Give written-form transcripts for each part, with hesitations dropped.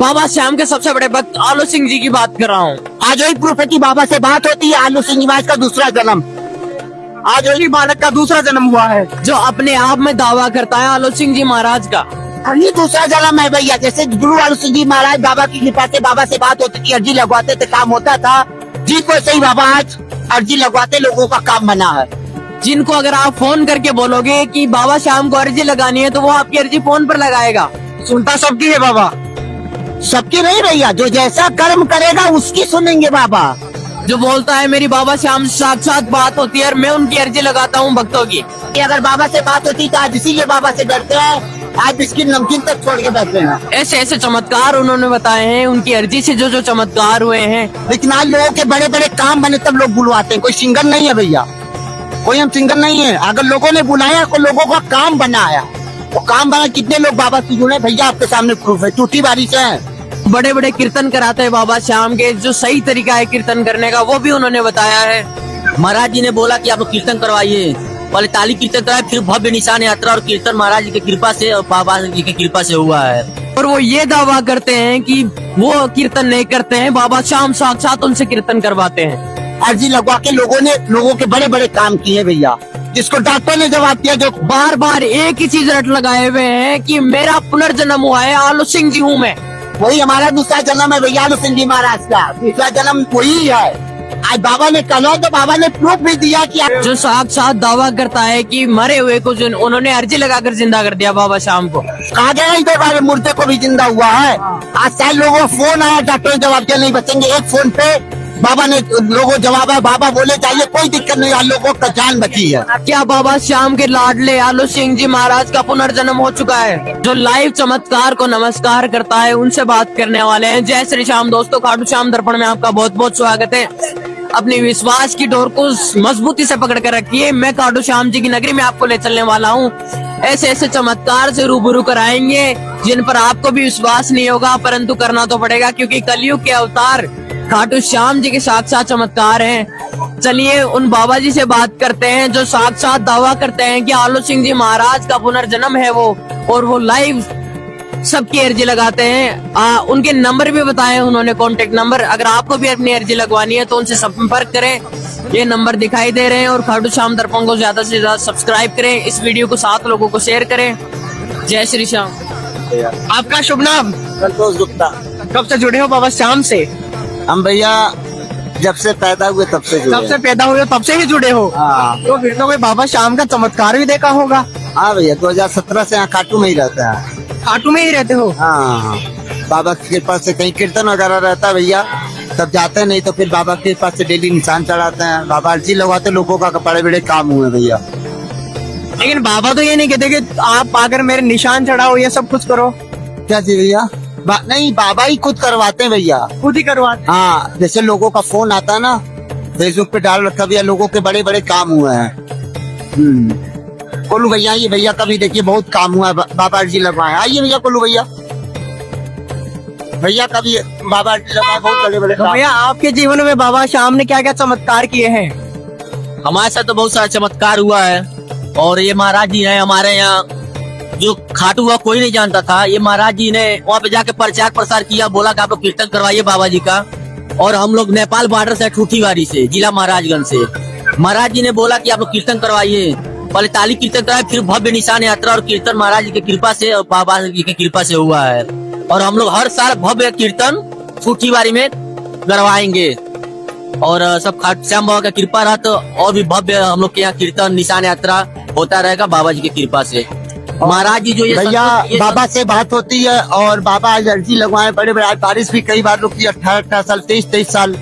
बाबा श्याम के सबसे बड़े भक्त आलू सिंह जी की बात कर रहा हूँ। आज वही प्रूफ है कि बाबा से बात होती है। आलू सिंह महाराज का दूसरा जन्म, आज वही बालक का दूसरा जन्म हुआ है जो अपने आप में दावा करता है आलू सिंह जी महाराज का। ये दूसरा जन्म है भैया। जैसे गुरु आलू सिंह जी महाराज बाबा की कृपा से बाबा से बात होती थी, अर्जी लगवाते थे, काम होता था। जी को सही बाबा आज अर्जी लगवाते, लोगों का काम बना है। जिनको अगर आप फोन करके बोलोगे कि बाबा श्याम को अर्जी लगानी है तो वो आपकी अर्जी फोन पर लगाएगा। सुनता सबकी है बाबा, सबकी नहीं भैया। जो जैसा कर्म करेगा उसकी सुनेंगे बाबा। जो बोलता है मेरी बाबा श्याम से साक्षात बात होती है और मैं उनकी अर्जी लगाता हूँ भक्तों की। अगर बाबा से बात होती तो आज इसीलिए बाबा से डरते हैं, आज बिस्किट नमकीन तक छोड़ के बैठे हैं। ऐसे ऐसे चमत्कार उन्होंने बताए हैं, उनकी अर्जी से जो जो चमत्कार हुए हैं। लेकिन आज लोगों के बड़े बड़े काम बने तब लोग बुलवाते हैं। कोई सिंगर नहीं है भैया, कोई हम सिंगर नहीं है। अगर लोगों ने बुलाया तो लोगों का काम बनाया, वो काम बना। कितने लोग बाबा से जुड़े भैया, आपके सामने प्रूफ है। टूटी बारिश है, बड़े बड़े कीर्तन कराते हैं बाबा श्याम के। जो सही तरीका है कीर्तन करने का वो भी उन्होंने बताया है। महाराज जी ने बोला कि आप लोग कीर्तन करवाइए, पहले ताली कीर्तन कराए, फिर भव्य निशान यात्रा और कीर्तन महाराज जी की कृपा से और बाबा जी की कृपा से हुआ है। और वो ये दावा करते हैं कि वो कीर्तन नहीं करते हैं, बाबा श्याम साक्षात उनसे कीर्तन करवाते हैं। अर्जी लगवा के लोगों ने लोगों के बड़े बड़े काम किए भैया, जिसको डॉक्टर ने जवाब दिया। जो बार बार एक ही चीज रट लगाए हुए हैं कि मेरा पुनर्जन्म हुआ है, आलू सिंह जी हूँ मैं। वही हमारा दूसरा जन्म है भैया, आलू सिंह जी महाराज का दूसरा जन्म वही है। आज बाबा ने कहा तो बाबा ने प्रूफ भी दिया कि जो साक्षात दावा करता है कि मरे हुए को जो उन्होंने अर्जी लगाकर जिंदा कर दिया बाबा श्याम को। कहा गया इधर वाले मुर्दे को भी जिंदा हुआ है। आज शायद लोगों को फोन आया, डॉक्टर ने जवाब दिया नहीं बचेंगे। एक फोन पे बाबा ने लोगों जवाब है, बाबा बोले चाहिए कोई दिक्कत नहीं, आज लोगों का जान बची है। क्या बाबा श्याम के लाडले आलू सिंह जी महाराज का पुनर्जन्म हो चुका है? जो लाइव चमत्कार को नमस्कार करता है उनसे बात करने वाले हैं। जय श्री श्याम दोस्तों, खाटू श्याम दर्पण में आपका बहुत बहुत स्वागत है। अपनी विश्वास की डोर को मजबूती से पकड़ कर रखिए। मैं खाटू श्याम जी की नगरी में आपको ले चलने वाला हूँ। ऐसे ऐसे चमत्कार से रूबरू कराएंगे जिन पर आपको भी विश्वास नहीं होगा, परंतु करना तो पड़ेगा, क्योंकि कलयुग के अवतार खाटू श्याम जी के साक्षात चमत्कार हैं। चलिए उन बाबा जी से बात करते हैं जो साक्षात दावा करते हैं कि आलू सिंह जी महाराज का पुनर्जन्म है वो, और वो लाइव सबकी अर्जी लगाते हैं। उनके नंबर भी बताए उन्होंने, कॉन्टेक्ट नंबर। अगर आपको भी अपनी अर्जी लगवानी है तो उनसे संपर्क करें। ये नंबर दिखाई दे रहे हैं। और खाटू श्याम दर्पण को ज्यादा से ज्यादा सब्सक्राइब करें, इस वीडियो को 7 लोगों को शेयर करें। जय श्री श्याम। आपका शुभ नाम? संतोष गुप्ता। कब से जुड़े हो बाबा श्याम से? हम भैया जब से पैदा हुए तब से जुड़े। तब से पैदा हुए तब से ही जुड़े हो? हाँ। तो फिर तो कोई बाबा श्याम का चमत्कार भी देखा होगा। हाँ भैया, 2017 से यहाँ खाटू में ही रहता है। खाटू में ही रहते हो? हाँ, बाबा की कृपा से कहीं कीर्तन वगैरह रहता है भैया तब जाते हैं, नहीं तो फिर बाबा की कृपा से डेली निशान चढ़ाते हैं। बाबा अर्जी लगवाते, लोगों का बड़े बड़े काम हुए भैया। लेकिन बाबा तो ये नहीं कहते कि आप आकर मेरे निशान चढ़ाओ, ये सब कुछ करो। क्या जी भैया? नहीं, बाबा ही खुद करवाते हैं भैया, खुद ही करवाते। हाँ, जैसे लोगों का फोन आता है ना, फेसबुक पे डाल रखा भैया, लोगों के बड़े बड़े काम हुए हैं। कोलू भैया, ये भैया कभी देखिए बहुत काम हुआ है, बाबा अर्जी लगवाए। आइए भैया कोलू भैया, भैया कभी बाबा अर्जी लगवाए, बहुत बड़े बड़े काम। भैया आपके जीवन में बाबा श्याम ने क्या क्या चमत्कार किए हैं? हमारे साथ तो बहुत सारा चमत्कार हुआ है। और ये महाराज जी है हमारे यहाँ, जो खाटू हुआ कोई नहीं जानता था। ये महाराज जी ने वहाँ पे जाके प्रचार प्रसार किया, बोला कि आप लोग कीर्तन करवाइए बाबा जी का। और हम लोग नेपाल बॉर्डर से, ठूठीवाड़ी से, जिला महाराजगंज से, महाराज जी ने बोला कि आप लोग कीर्तन करवाइए, पहले ताली कीर्तन कराए, फिर भव्य निशान यात्रा और कीर्तन महाराज जी की कृपा से और बाबा जी की कृपा से हुआ है। और हम लोग हर साल भव्य कीर्तन ठूठीवाड़ी में करवाएंगे। और सब खाटू श्याम बाबा का कृपा रहा तो और भी भव्य हम लोग के यहाँ कीर्तन निशान यात्रा होता रहेगा बाबा जी की कृपा से। महाराज जी जो ये भैया बाबा से बात होती है और बाबा आज अर्जी लगवाए, बड़े बड़े। आज बारिश भी कई बार रुकी, 18 साल 23 साल।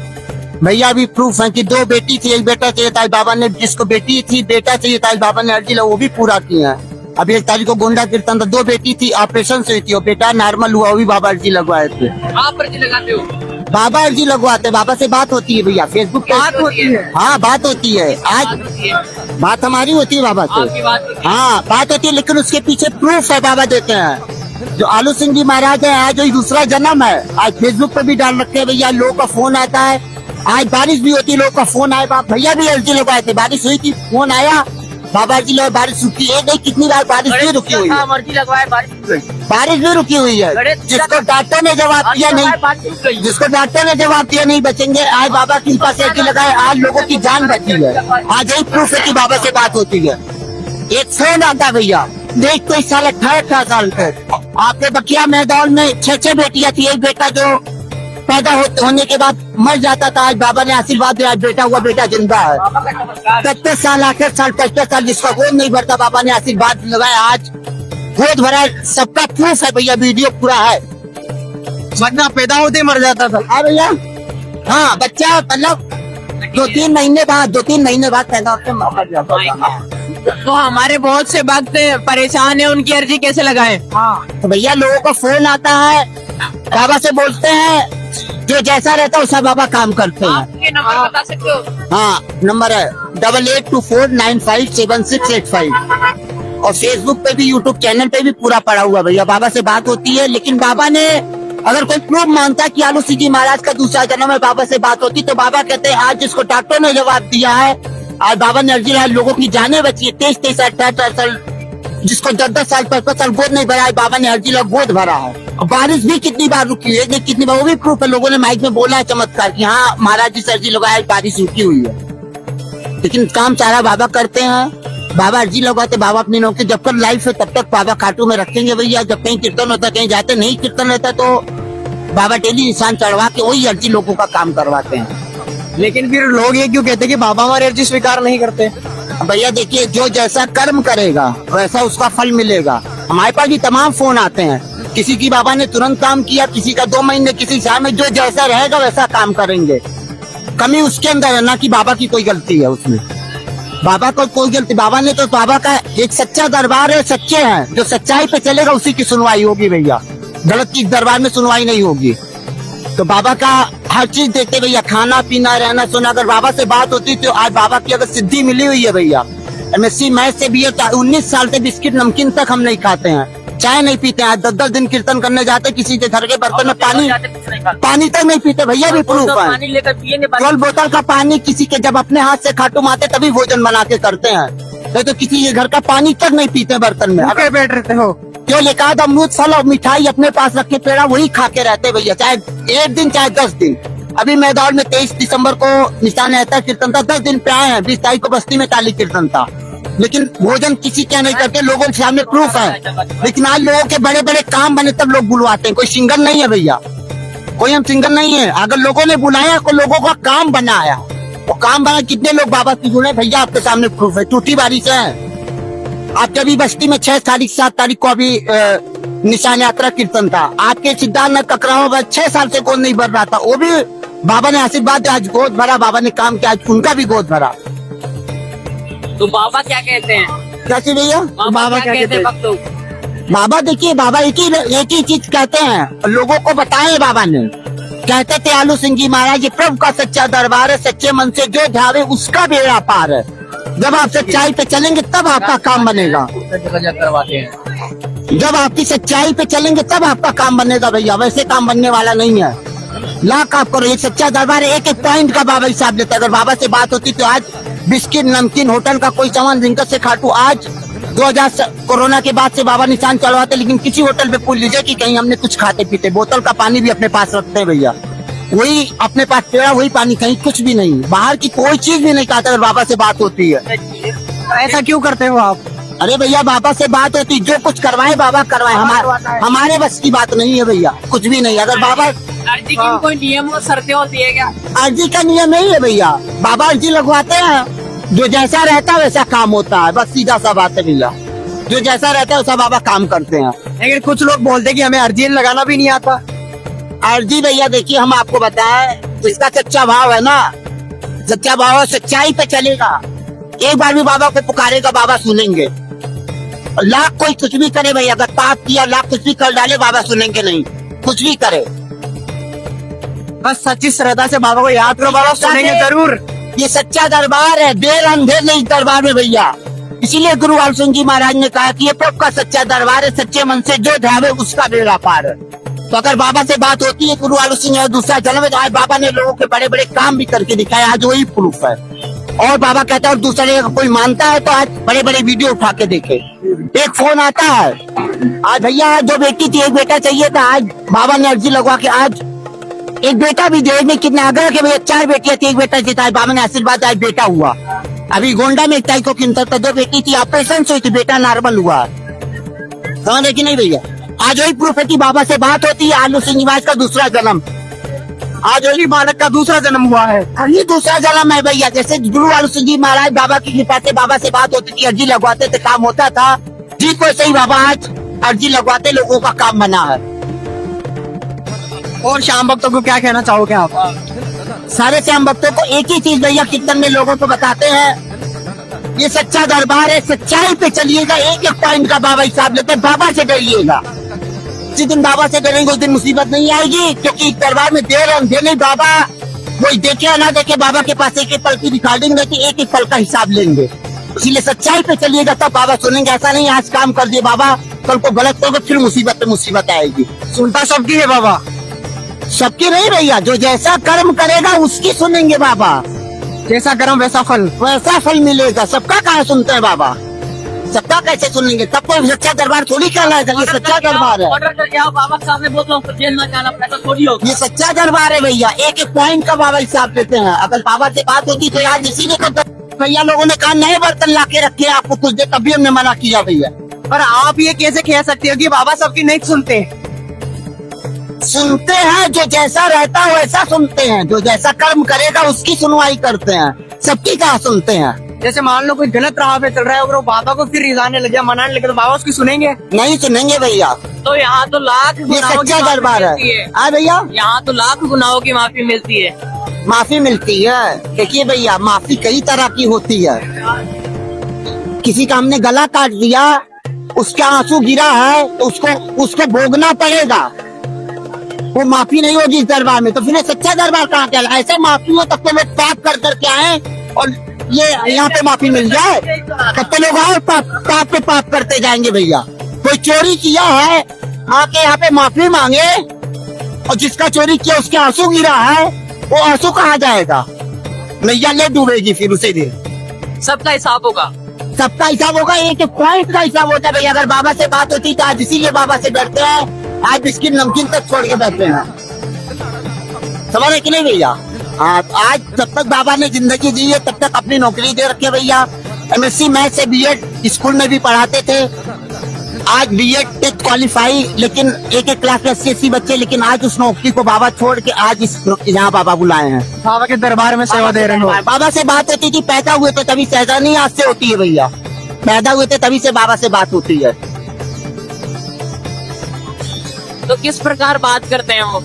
भैया भी प्रूफ है कि 2 बेटी थी, 1 बेटा चाहिए था। आज बाबा ने, जिसको बेटी थी बेटा चाहिए था, आज बाबा ने अर्जी वो भी पूरा किया है। अभी 1 तारीख को गोंडा कीर्तन था, 2 बेटी थी, ऑपरेशन से हुई थी, वो बेटा नॉर्मल हुआ, वो भी बाबा अर्जी लगवाए थे। आप अर्जी लगाते हो? बाबा अर्जी लगवाते, बाबा से बात होती है भैया, फेसबुक पे बात होती है? हाँ बात होती है। आज बात हमारी होती है बाबा से, हाँ बात होती है, लेकिन उसके पीछे प्रूफ है, बाबा देते हैं। जो आलू सिंह जी महाराज है, आज वही दूसरा जन्म है। आज फेसबुक पे भी डाल रखे हैं भैया, लोगों का फोन आता है। आज बारिश भी होती है, लोगों का फोन आया, भैया भी अर्जी लगवाए थे, बारिश हुई थी, फोन आया, बाबा जी लोग बारिश रुकी है नहीं, कितनी बार बारिश भी रुकी हुई है, मर्जी लगवाए बारिश रुक गई। बारिश भी रुकी हुई है। जिसको डॉक्टर ने जवाब दिया नहीं, जिसको डॉक्टर ने जवाब दिया नहीं बचेंगे, आज बाबा की कृपा से ऐसी लगाए, आज लोगों की जान बची है। आज यही प्रूफ है कि बाबा से बात होती है। एक फोन आता भैया, देख 23 साल 18 साल के आपके बकिया मैदान में 6 बेटियां थी, एक बेटा जो पैदा होने के बाद मर जाता था, आज बाबा ने आशीर्वाद दिया, आज बेटा हुआ, बेटा जिंदा है। 33 साल 68 साल 65 साल जिसका गोद नहीं भरता, बाबा ने आशीर्वाद लगाया, आज गोद भरा। सबका प्रूफ है भैया, वीडियो पूरा है। वरना पैदा होते मर जाता था। हाँ भैया, हाँ बच्चा मतलब 2-3 महीने बाद पैदा होते मर जाता था। तो हमारे बहुत से भक्त परेशान है, उनकी अर्जी कैसे लगाएं? तो भैया लोगों को फोन आता है, बाबा से बोलते हैं, जो जैसा रहता है उसका बाबा काम करते हैं। आपके नंबर बता सकते हो? हाँ, नंबर है 8824957685 और फेसबुक पे भी, यूट्यूब चैनल पे भी पूरा पड़ा हुआ भैया। बाबा से बात होती है, लेकिन बाबा ने अगर कोई प्रूफ मानता है कि आलू सिंह जी महाराज का दूसरा जन्म है, बाबा से बात होती, तो बाबा कहते हैं आज जिसको डॉक्टर ने जवाब दिया है, आज बाबा ने अर्जी लगाई, लोगों की जाने बची है। 23 18 साल जिसको 10 साल 15 साल गोद नहीं भरा है, बाबा ने अर्जी लगा गोद भरा है। और बारिश भी कितनी बार रुकी है, कितनी बार, वो भी प्रूफ है। लोगों ने माइक में बोला है चमत्कार कि हाँ महाराज जी से अर्जी लगाया, बारिश रुकी हुई है, लेकिन काम सारा बाबा करते हैं। बाबा अर्जी लगवाते, बाबा अपनी नौकरी जब तक लाइफ है तब तक बाबा खाटू में रखेंगे भैया। जब कहीं कीर्तन होता, कहीं जाते नहीं कीर्तन रहता, तो बाबा डेली निशान चढ़वा के वही अर्जी लोगों का काम करवाते हैं। लेकिन फिर लोग ये क्यों कहते हैं कि बाबा हमारी अर्जी स्वीकार नहीं करते? भैया देखिए, जो जैसा कर्म करेगा वैसा उसका फल मिलेगा। हमारे पास भी तमाम फोन आते हैं, किसी की बाबा ने तुरंत काम किया, किसी का 2 महीने, किसी साल में, जो जैसा रहेगा वैसा काम करेंगे। कमी उसके अंदर है, ना कि बाबा की कोई गलती है उसमें। बाबा को कोई गलती, बाबा ने तो, बाबा का एक सच्चा दरबार है, सच्चे हैं, जो सच्चाई पे चलेगा उसी की सुनवाई होगी भैया। गलत की दरबार में सुनवाई नहीं होगी। तो बाबा का हर चीज देखते भैया, खाना पीना रहना सोना। अगर बाबा से बात होती तो आज बाबा की अगर सिद्धि मिली हुई है भैया, MSc मैथ से भी 19 साल से बिस्किट नमकीन तक हम नहीं खाते हैं, चाय नहीं पीते हैं। 10 दिन कीर्तन करने जाते, किसी के घर के बर्तन में पानी तक नहीं पीते भैया, भी प्रूफ है। पानी लेकर पिएंगे, 12 बोतल का पानी किसी के, जब अपने हाथ से खाटू माते तभी भोजन बना के करते हैं, नहीं तो किसी के घर का पानी तक नहीं पीते बर्तन में। भूखे बैठ रहते हो, जो लेकर अमरूद फल और मिठाई अपने पास रखे, पेड़ा वही खा के रहते भैया, चाहे 1 दिन चाहे 10 दिन। अभी मैदान में 23 दिसंबर को निशान रहता कीर्तन था, 10 दिन पे आए हैं। 20 तारीख को बस्ती में काली कीर्तन था, लेकिन भोजन किसी क्या नहीं करते, लोगों के सामने प्रूफ है। लेकिन आज लोगों के बड़े बड़े काम बने तब लोग बुलवाते हैं। कोई सिंगर नहीं है भैया, कोई हम सिंगर नहीं है। अगर लोगों ने बुलाया, कोई लोगों का काम बनाया, वो काम बना, कितने लोग बाबा से जुड़े भैया, आपके सामने प्रूफ है। टूटी बारी से है। आपके अभी बस्ती में 6 तारीख 7 तारीख को अभी निशान यात्रा कीर्तन था, आपके सिद्धार्थ ककराव 6 साल से गोद नहीं भर रहा था, वो भी बाबा ने आशीर्वाद दिया, आज गोद भरा, बाबा ने काम किया, आज उनका भी गोद भरा। तो बाबा क्या कहते हैं? कैसे भैया? बाबा क्या कहते हैं भक्तों? बाबा देखिए, बाबा एक ही चीज कहते हैं, लोगों को बताए। बाबा ने कहते थे आलू सिंह जी महाराज, ये प्रभु का सच्चा दरबार है, सच्चे मन से जो ध्यावे उसका बेड़ा पार है। जब आप सच्चाई पे चलेंगे तब आपका काम बनेगा, करवाते हैं। जब आपकी सच्चाई पे चलेंगे तब आपका काम बनेगा भैया, वैसे काम बनने वाला नहीं है। लाख आप करो, एक सच्चा दरबार है, एक पॉइंट का बाबा हिसाब लेता है। अगर बाबा से बात होती तो आज बिस्किट नमकीन होटल का कोई सामान जिनका से खाटू, आज 2000 कोरोना के बाद से बाबा निशान चढ़वाते, लेकिन किसी होटल पे पूछ लीजिए कि कहीं हमने कुछ खाते पीते, बोतल का पानी भी अपने पास रखते हैं भैया, वही अपने पास पेड़ा, वही पानी, कहीं कुछ भी नहीं, बाहर की कोई चीज भी नहीं खाता। अगर बाबा से बात होती है, ऐसा क्यों करते हो आप? अरे भैया बाबा से बात होती, जो कुछ करवाए बाबा करवाए, हमारे बस की बात नहीं है भैया, कुछ भी नहीं। अगर बाबा अर्जी की कोई नियम और शर्तें होती है क्या? अर्जी का नियम नहीं है भैया, बाबा अर्जी लगवाते हैं, जो जैसा रहता है वैसा काम होता है, बस सीधा सा बात है भैया, जो जैसा रहता है वैसा बाबा काम करते हैं। लेकिन कुछ लोग बोलते हैं कि हमें अर्जी लगाना भी नहीं आता। अर्जी भैया देखिए, हम आपको बताएं, जिसका सच्चा भाव है ना, सच्चा भाव सच्चाई पे चलेगा, एक बार भी बाबा को पुकारेगा, बाबा सुनेंगे। लाख कोई कुछ भी करे भैया, अगर पाप किया, लाख कुछ भी कर डाले, बाबा सुनेंगे नहीं, कुछ भी करे। बस सच्ची श्रद्धा से बाबा को याद करो, बाबा सुनेंगे जरूर। ये सच्चा दरबार है, देर अंधेर नहीं इस दरबार में भैया। इसीलिए गुरु आलू सिंह जी महाराज ने कहा कि ये प्रभु का सच्चा दरबार है, सच्चे मन से जो ध्यावे उसका बेड़ा पार है। तो अगर बाबा से बात होती है, गुरु आलू सिंह दूसरा जन्म में, तो आज बाबा ने लोगों के बड़े बड़े काम भी करके दिखाए, आज वही प्रूफ है। और बाबा कहता है और दूसरे का कोई मानता है तो आज बड़े बड़े वीडियो उठा के देखे। एक फोन आता है, आज भैया 2 बेटी थी 1 बेटा चाहिए था, आज बाबा ने अर्जी लगवा के आज 1 बेटा भी दे। कितने आग्रह के भैया 4 बेटियां थी 1 बेटा जीता है, बाबा ने आशीर्वाद आज बेटा हुआ। अभी गोंडा में 1 तारीख को किंतर था 2 बेटी थी, ऑपरेशन से हुई थी, बेटा नॉर्मल हुआ। समझ रहे कि नहीं भैया? आज वही प्रूफ है कि बाबा से बात होती है। आलू सिंह निवास का दूसरा जन्म, आज वही बालक का दूसरा जन्म हुआ है। ये दूसरा जन्म है भैया। जैसे गुरु आलू सिंह जी महाराज बाबा की कृपा से बाबा से बात होती थी, अर्जी लगवाते थे, काम होता था जी। को सही बाबा आज अर्जी लगवाते, लोगों का काम बना है। और श्याम भक्तों को क्या कहना चाहोगे आप? सारे श्याम भक्तों को एक ही चीज भैया कीर्तन में लोगों को बताते हैं, ये सच्चा दरबार है, सच्चाई पे चलिएगा। एक एक पॉइंट का बाबा हिसाब लेते हैं, बाबा से डरिएगा। जिस दिन बाबा से डरेंगे उस दिन मुसीबत नहीं आएगी, क्योंकि दरबार में दे नहीं बाबा। कोई देखे या ना देखे, बाबा के पास एक एक पल की रिकॉर्डिंग रहती है, एक एक पल का हिसाब लेंगे। इसीलिए सच्चाई पे चलिएगा तब बाबा सुनेंगे। ऐसा नहीं आज काम कर दिए बाबा, कल को गलत करोगे फिर मुसीबत पे मुसीबत आएगी। सुनता सबकी है बाबा, सबकी नहीं भैया, जो जैसा कर्म करेगा उसकी सुनेंगे बाबा। जैसा कर्म वैसा फल। वैसा फल मिलेगा। सबका कहाँ सुनते हैं बाबा, सबका कैसे सुनेंगे? तब कोई सच्चा दरबार थोड़ी कहलाएगा। ये सच्चा दरबार है, ऑर्डर करके आओ, बाबा के सामने बोल रहा हूँ, जेल ना जाना, पैसा थोड़ी हो। ये सच्चा दरबार है भैया। एक एक पॉइंट का बाबा हिसाब लेते हैं। अगर बाबा से बात होती तो आज इसीलिए तो भैया लोगों ने कहा नए बर्तन ला के रखे आपको कुछ देर, तभी हमने मना किया भैया। पर आप ये कैसे कह सकते हो कि बाबा सबकी नहीं सुनते? सुनते हैं, जो जैसा रहता है वैसा सुनते हैं। जो जैसा कर्म करेगा उसकी सुनवाई करते हैं, सबकी कहाँ सुनते हैं। जैसे मान लो कोई गलत राह पे चल रहा है और वो बाबा को फिर रिझाने लगे, मनाने लगे, तो बाबा उसकी सुनेंगे? नहीं सुनेंगे भैया। तो यहाँ तो लाख ये गुनाहों की सच्चा माफी दरबार मिलती है। हाँ भैया, यहाँ तो लाख गुनाहों की माफी मिलती है। माफी मिलती है। देखिए भैया, माफी कई तरह की होती है। किसी का हमने गला काट दिया, उसका आंसू गिरा है तो उसको भोगना पड़ेगा, वो माफी नहीं होगी इस दरबार में। तो फिर सच्चा दरबार कहाँ कहला? ऐसे माफी हो तब तो लोग पाप कर करके आए और ये यहाँ पे माफी मिल जाए, तब तो लोग और पाप पे पाप करते जाएंगे भैया। कोई चोरी किया है आके यहाँ पे माफी मांगे, और जिसका चोरी किया उसके आंसू गिरा है, वो आंसू कहाँ जाएगा? नैया ले डूबेगी फिर उसे दिन। सबका हिसाब होगा, सबका हिसाब होगा, एक एक पॉइंट का हिसाब होता है भैया। अगर बाबा से बात होती तो आज इसीलिए बाबा से डरते हैं, आज बिस्किट नमकीन तक छोड़ के बैठे हैं। समझ रहे कि नहीं भैया? आज जब तक बाबा ने जिंदगी दी है तब तक अपनी नौकरी दे रखी है भैया। MSc मैथ से B.Ed स्कूल में भी पढ़ाते थे, आज B.Ed टेस्ट क्वालिफाई, लेकिन एक एक क्लास में 80 बच्चे, लेकिन आज उस नौकरी को बाबा छोड़ के आज इस यहाँ बाबा बुलाए हैं, बाबा के दरबार में सेवा दे रहे हो। बाबा से बात होती थी, पैदा हुए थे तभी से, ऐसा नहीं आज से होती है भैया, पैदा हुए थे तभी से बाबा से बात होती है। तो किस प्रकार बात करते हैं वो?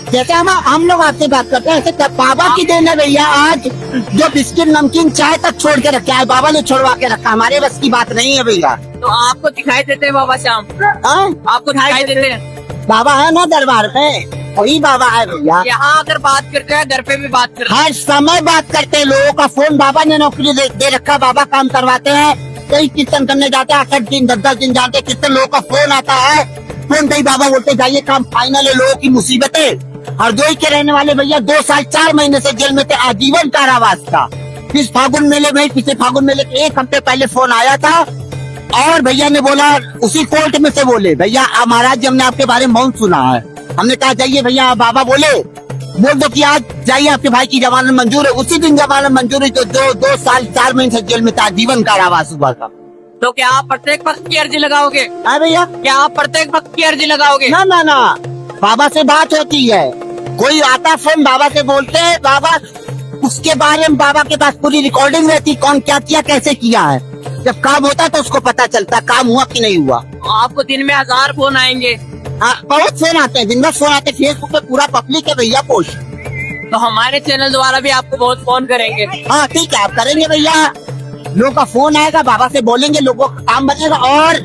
जैसे हम लोग आपसे बात करते हैं, ऐसे बाबा की देन है भैया। आज जो बिस्किट नमकीन चाय तक छोड़ के रखा है, बाबा ने छोड़वा के रखा, हमारे बस की बात नहीं है भैया। तो आपको दिखाई देते हैं बाबा श्याम? हाँ? आपको दिखाई देते हैं? बाबा है ना दरबार में, वही बाबा है भैया। यहाँ अगर बात करते हैं, घर पे भी बात करते हैं। हर समय बात करते हैं। लोगों का फोन, बाबा ने नौकरी दे रखा, बाबा काम करवाते हैं। कई कीर्तन करने जाते हैं, 8 दिन 10 दिन जाते हैं, कितने लोगों का फोन आता है, फोन कई बाबा बोलते जाइए काम फाइनल है। लोगों की मुसीबतें। हरदोई के रहने वाले भैया 2 साल 4 महीने से जेल में थे, आजीवन कारावास था। इस फागुन मेले में, पिछले फागुन मेले के 1 हफ्ते पहले फोन आया था, और भैया ने बोला, उसी कोर्ट में से बोले, भैया महाराज जी हमने आपके बारे में बहुत सुना है। हमने कहा जाइए भैया, बाबा बोले बोल दो कि आज जाइए, आपके भाई की जमानत मंजूर है। उसी दिन जमानत मंजूर है, जो 2 साल 4 महीने से जेल में था, आजीवन कारावास हुआ था। तो क्या आप प्रत्येक पक्ष की अर्जी लगाओगे? हाँ भैया, क्या आप प्रत्येक पक्ष की अर्जी लगाओगे? ना ना ना, बाबा से बात होती है। कोई आता फोन, बाबा से बोलते हैं, बाबा उसके बारे में बाबा के पास पूरी रिकॉर्डिंग रहती, कौन क्या किया, कैसे किया है। जब काम होता तो उसको पता चलता काम हुआ कि नहीं हुआ। आपको दिन में 1000 फोन आएंगे। हाँ, बहुत फोन आते हैं, दिन भर फोन आते हैं। फेसबुक पे पूरा पब्लिक है भैया पोस्ट। तो हमारे चैनल द्वारा भी आपको बहुत फोन करेंगे। हाँ ठीक है, आप करेंगे भैया। लोगों का फोन आएगा, बाबा से बोलेंगे, लोगों का काम बनेगा। और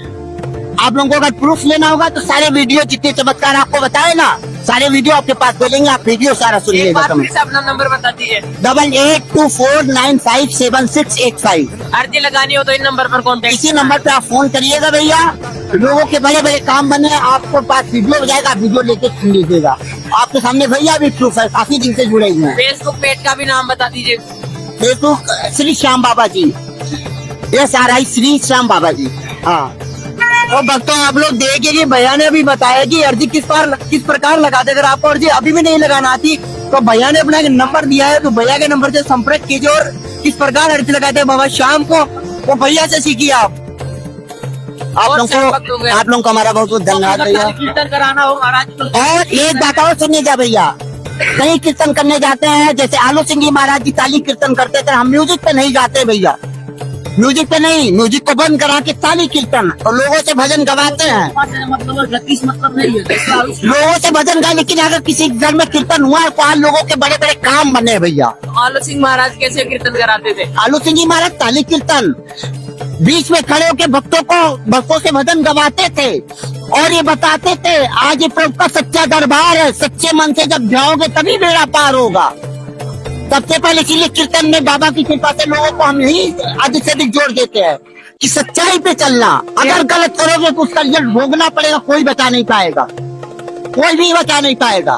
आप लोगों को अगर प्रूफ लेना होगा तो सारे वीडियो जितने चमत्कार आपको बताए ना, सारे वीडियो आपके पास बोलेंगे, आप वीडियो सारा एक सुनिएगा। बार फिर से अपना नंबर बता दीजिए। 8824957685। अर्जी लगानी हो तो इन नंबर पर कॉन्टेक्ट। इसी नंबर पे आप फोन करिएगा भैया। लोगों के बड़े बड़े काम बने, आपको पास वीडियो जाएगा, वीडियो लेके सुन लीजिएगा। आपके सामने भैया भी प्रूफ है, काफी दिन से जुड़े हुए हैं। फेसबुक पेज का भी नाम बता दीजिए। फेसबुक श्री श्याम बाबा जी, SRI श्री श्याम बाबा जी। हाँ, और भक्तों आप लोग देखेंगे, भैया ने अभी बताया कि अर्जी किस प्रकार लगाते। अगर आपको अर्जी अभी भी नहीं लगाना आती तो भैया ने अपना एक नंबर दिया है, तो भैया के नंबर से संपर्क कीजिए और किस प्रकार अर्जी लगाते हैं बाबा शाम को, वो भैया से सीखिए आप। आप लोगों को हमारा बहुत बहुत धन्यवाद भैया। कीर्तन कराना हो महाराज तो और एक बात और सुनिए जा भैया, कहीं कीर्तन करने जाते हैं, जैसे आलो सिंह जी महाराज जी ताली कीर्तन करते थे, हम म्यूजिक पे नहीं गाते भैया, म्यूजिक पे नहीं, म्यूजिक को बंद करा के ताली कीर्तन और लोगों से भजन गवाते हैं। मतलब नहीं है। लोगों से भजन गाए, लेकिन अगर किसी घर में कीर्तन हुआ है तो आज लोगों के बड़े बड़े काम बने भैया। आलो सिंह महाराज कैसे कीर्तन कराते थे? आलू सिंह जी महाराज ताली कीर्तन बीच में खड़े होकर भक्तों से भजन गवाते थे और ये बताते थे आज ये प्रभु का सच्चा दरबार है, सच्चे मन से जब जाओगे तभी बेड़ा पार होगा। सबसे पहले इसीलिए कीर्तन में बाबा की कृपा से लोगों को हम यही अधिक से अधिक जोड़ देते हैं कि सच्चाई पे चलना। अगर गलत करोगे तो उसका रिजल्ट भोगना पड़ेगा, कोई बचा नहीं पाएगा, कोई भी बचा नहीं पाएगा।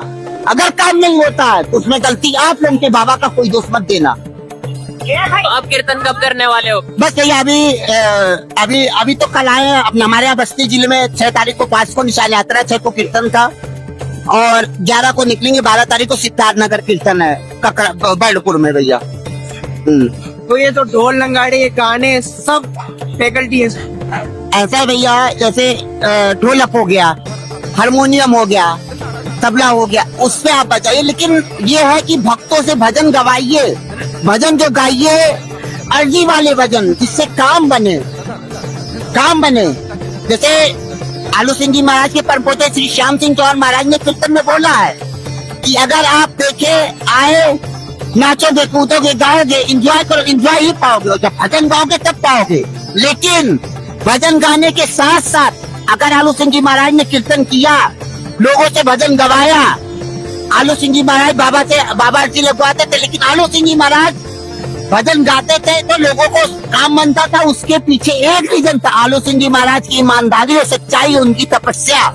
अगर काम नहीं होता है तो उसमें गलती आप लोगों के, बाबा का कोई दोष मत देना। आप कीर्तन कब करने वाले हो? बस यही अभी तो कल आए हैं। अपने हमारे यहाँ बस्ती जिले में 6 तारीख को 5 को निशान यात्रा है, 6 को कीर्तन था और 11 को निकलेंगे, 12 तारीख को सिद्धार्थ नगर कीर्तन है बैडपुर में भैया। तो ये तो ढोल नगाड़े गाने सब फैकल्टी है। ऐसा है भैया, जैसे ढोलक हो गया, हारमोनियम हो गया, तबला हो गया, उसपे आप बजाइए, लेकिन ये है कि भक्तों से भजन गवाइए, भजन जो गाइए अर्जी वाले भजन, जिससे काम बने, काम बने। जैसे आलू सिंह जी महाराज के परपोते श्री श्याम सिंह चौहान महाराज ने कीर्तन में बोला है कि अगर आप देखे आए, नाचोगे, कूदोगे, गाओगे, इंजॉय करो, इंजॉय ही पाओगे, जब भजन गाओगे तब पाओगे। लेकिन भजन गाने के साथ साथ अगर आलू सिंह जी महाराज ने कीर्तन किया, लोगों से भजन गवाया, आलू सिंह जी महाराज बाबा अर्जी लगवाते थे, लेकिन आलू सिंह जी महाराज भजन गाते थे तो लोगों को काम बनता था। उसके पीछे एक रीजन था, आलू सिंह जी महाराज की ईमानदारी और सच्चाई, उनकी तपस्या,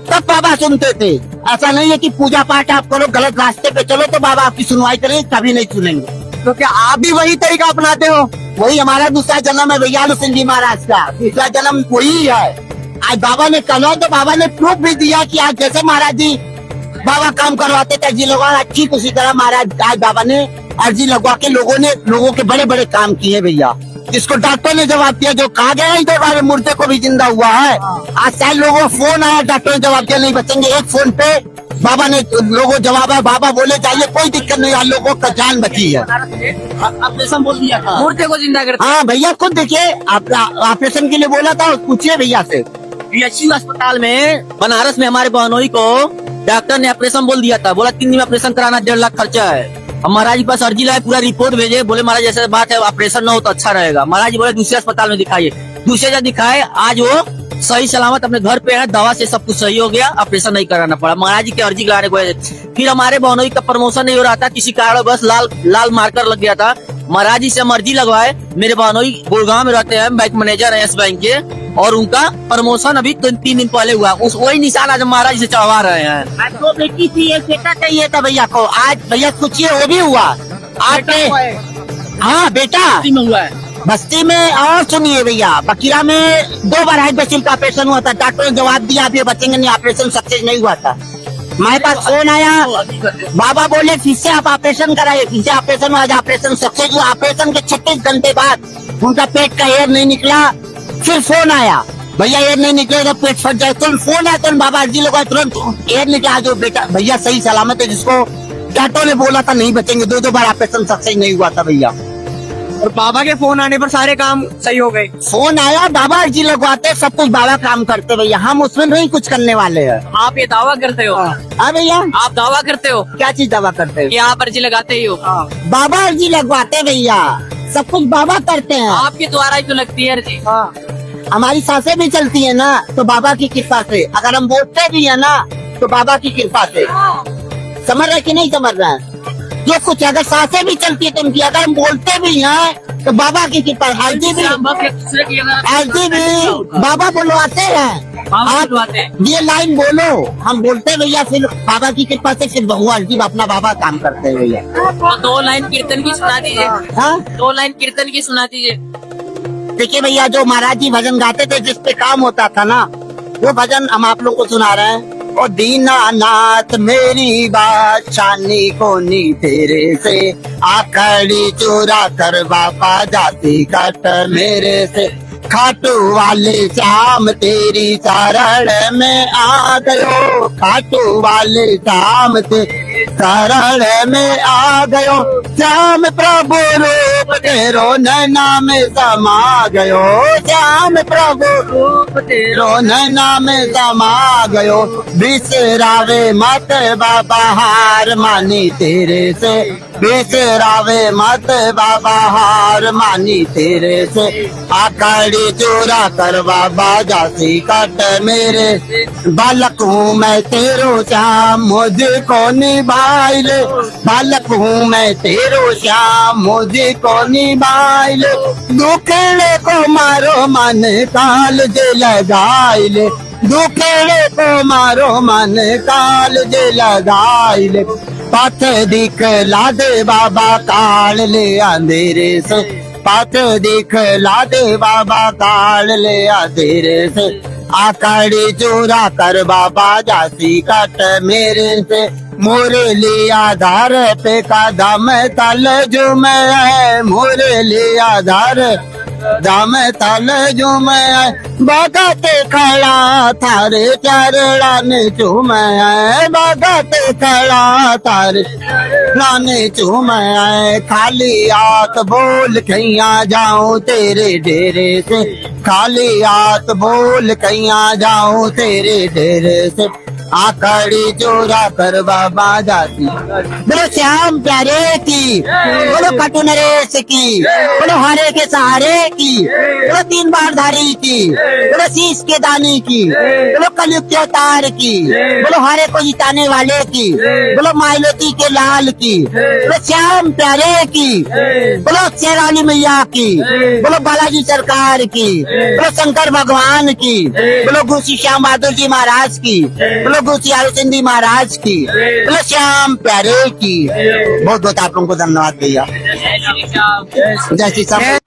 तब बाबा सुनते थे। ऐसा नहीं है कि पूजा पाठ आप करो, गलत रास्ते पे चलो तो बाबा आपकी सुनवाई करेंगे, कभी नहीं सुनेंगे। तो क्या आप भी वही तरीका अपनाते हो? वही हमारा दूसरा जन्म है भैया, आलू सिंह जी महाराज का दूसरा जन्म वही है। आज बाबा ने कहा तो बाबा ने प्रूफ भी दिया कि आज जैसे महाराज जी बाबा काम करवाते थे अर्जी लगवा, ठीक उसी तरह महाराज आज बाबा ने अर्जी लगवा के लोगों के बड़े बड़े काम किए भैया। जिसको डॉक्टर ने जवाब दिया, जो कहा गया इधर वाले मुर्दे को भी जिंदा हुआ है। आज शायद लोगों को फोन आया, डॉक्टर ने जवाब दिया नहीं बचेंगे, एक फोन पे बाबा ने लोगों जवाब है, बाबा बोले जाइए, कोई दिक्कत नहीं, लोगों का जान बची है। ऑपरेशन बोल दिया था, मूर्ति को जिंदा करते। हाँ भैया, खुद देखिए, ऑपरेशन के लिए बोला था, पूछिए भैया से। PHU अस्पताल में बनारस में हमारे बहनोई को डॉक्टर ने ऑपरेशन बोल दिया था, बोला 3 दिन में ऑपरेशन कराना, 1.5 लाख खर्चा है। हम महाराज के पास अर्जी लाए, पूरा रिपोर्ट भेजे, बोले महाराज ऐसा बात है, ऑपरेशन ना हो तो अच्छा रहेगा। महाराज बोले दूसरे अस्पताल में दिखाइए, दूसरे जगह दिखाए, आज वो सही सलामत अपने घर पे है, दवा से सब कुछ सही हो गया, ऑपरेशन नहीं कराना पड़ा। महाराज जी के अर्जी लाने गए, फिर हमारे बहनोई का प्रमोशन नहीं हो रहा था, किसी कारण बस लाल मार्कर लग गया था। महाराज जी से हम अर्जी लगवाए, मेरे बहनोई गुड़गांव में रहते हैं, बैंक मैनेजर है यस बैंक के, और उनका प्रमोशन अभी 3 दिन पहले हुआ। वही निशान आज महाराज जी से चढ़वा रहे हैं। आज 2 बेटी थी, 1 बेटा चाहिए था भैया को, आज भैया सोचिए वो भी हुआ। आज हाँ बेटा हुआ है बस्ती में। और सुनिए भैया, बकीरा में 2 बार हाइट बेसिल का ऑपरेशन हुआ था, डॉक्टर ने जवाब दिया आप ये बचेंगे नहीं, ऑपरेशन सक्सेस नहीं हुआ था। हमारे पास फोन आया, बाबा बोले फिर से आप ऑपरेशन कराइए, फिर से ऑपरेशन हुआ, आज ऑपरेशन सक्सेस हुआ। ऑपरेशन के 36 घंटे बाद उनका पेट का एयर नहीं निकला, फिर फोन आया भैया एयर नहीं निकले तो पेट फट जाए, तुरंत फोन आया, तुरंत बाबा अर्जी लगा, तुरंत एयर निकला, जो बेटा भैया सही सलामत है, जिसको डॉक्टर ने बोला था नहीं बचेंगे, 2 बार ऑपरेशन सक्सेस नहीं हुआ था भैया। और बाबा के फोन आने पर सारे काम सही हो गए। फोन आया, बाबा अर्जी लगवाते, सब कुछ बाबा काम करते भैया, हम उसमें नहीं कुछ करने वाले हैं। आप ये दावा करते हो? हाँ भैया, आप दावा करते हो? क्या चीज दावा करते हैं? कि आप अर्जी लगाते ही हो? बाबा अर्जी लगवाते भैया, सब कुछ बाबा करते हैं। आपके द्वारा ही तो लगती है अर्जी। हमारी सांसें भी चलती है ना तो बाबा की कृपा से, अगर हम बोलते भी है ना तो बाबा की कृपा से। समझ रहे कि नहीं समझ रहे हैं? जो कुछ अगर सांसें भी चलती है तो उनकी, अगर हम बोलते भी हैं तो बाबा की कृपा। अर्जी भी बाबा बुलवाते हैं, बाबा बुलवाते हैं। ये लाइन बोलो, हम बोलते हैं भैया, फिर बाबा की कृपा से फिर भगवान जी अपना बाबा काम करते हैं भैया। तो 2 लाइन कीर्तन की सुना दीजिए। हाँ 2 लाइन कीर्तन की सुना दीजिए। देखिए भैया, जो महाराज जी भजन गाते थे जिस पे काम होता था ना, वो भजन हम आप लोग को सुना रहे हैं। ओ दीनानाथ मेरी बात शानी को नी तेरे से, आकड़ी चोरा कर बापा जाती कट मेरे से, खाटू वाले श्याम तेरी शरण में आ गयो, खाटू वाले श्याम तेरी शरण में आ गयो, श्याम प्रभु रूप तेरो नैना में समा गयो, श्याम प्रभु रूप तेरो नैना में समा गयो, बिसरावे मत बाबा हार मानी तेरे से, बिसरावे मत बाबा हार मानी तेरे से, आकड़ी चोरा कर बाबा जाती कट मेरे से, बालक हूँ मैं तेरो श्याम मुझको निभाई ले, बालक हूँ मैं तेरो श्याम मुझको निभाई ले, दुखेड़े को मारो मन काल जे लगाई ले, दुखेड़े को मारो मन काल जे लगाई ले, पथ दिखला दे बाबा काल ले अंधेरे से, पथ दिखला दे बाबा काल ले अंधेरे से, आकड़ी चोरा कर बाबा जाती कट मेरे से, मोरे लिए आधार पे कदम तल जो मैं है, मोरे लिए आधार दम तल जो मैं बगते खड़ा थारे चरण चूम बगते खड़ा थारे चरण चूम, खाली हाथ बोल कैया जाऊं तेरे डेरे से, खाली हाथ बोल कैया जाऊं तेरे डेरे से, आकड़ी चोरा कर बाबा जाती, बोलो श्याम प्यारे की, बोलो कटु नरेश की, बोलो हरे के सहारे की, बोलो 3 बार धारी की, बोलो शीश के दानी की, बोलो कलयुग के अवतार की, बोलो हरे को जिताने वाले की, बोलो माइलोती के लाल की, बोलो श्याम प्यारे की, बोलो शेरानी मैया की, बोलो बालाजी सरकार की, बोलो शंकर भगवान की, बोलो गुरु श्याम बहादुर जी महाराज की, बोलो गुरु आलू सिंधी महाराज की, बोलो श्याम प्यारे की। बहुत बहुत आप लोगों को धन्यवाद भैया। जय श्री श्याम। जय श्री श्याम।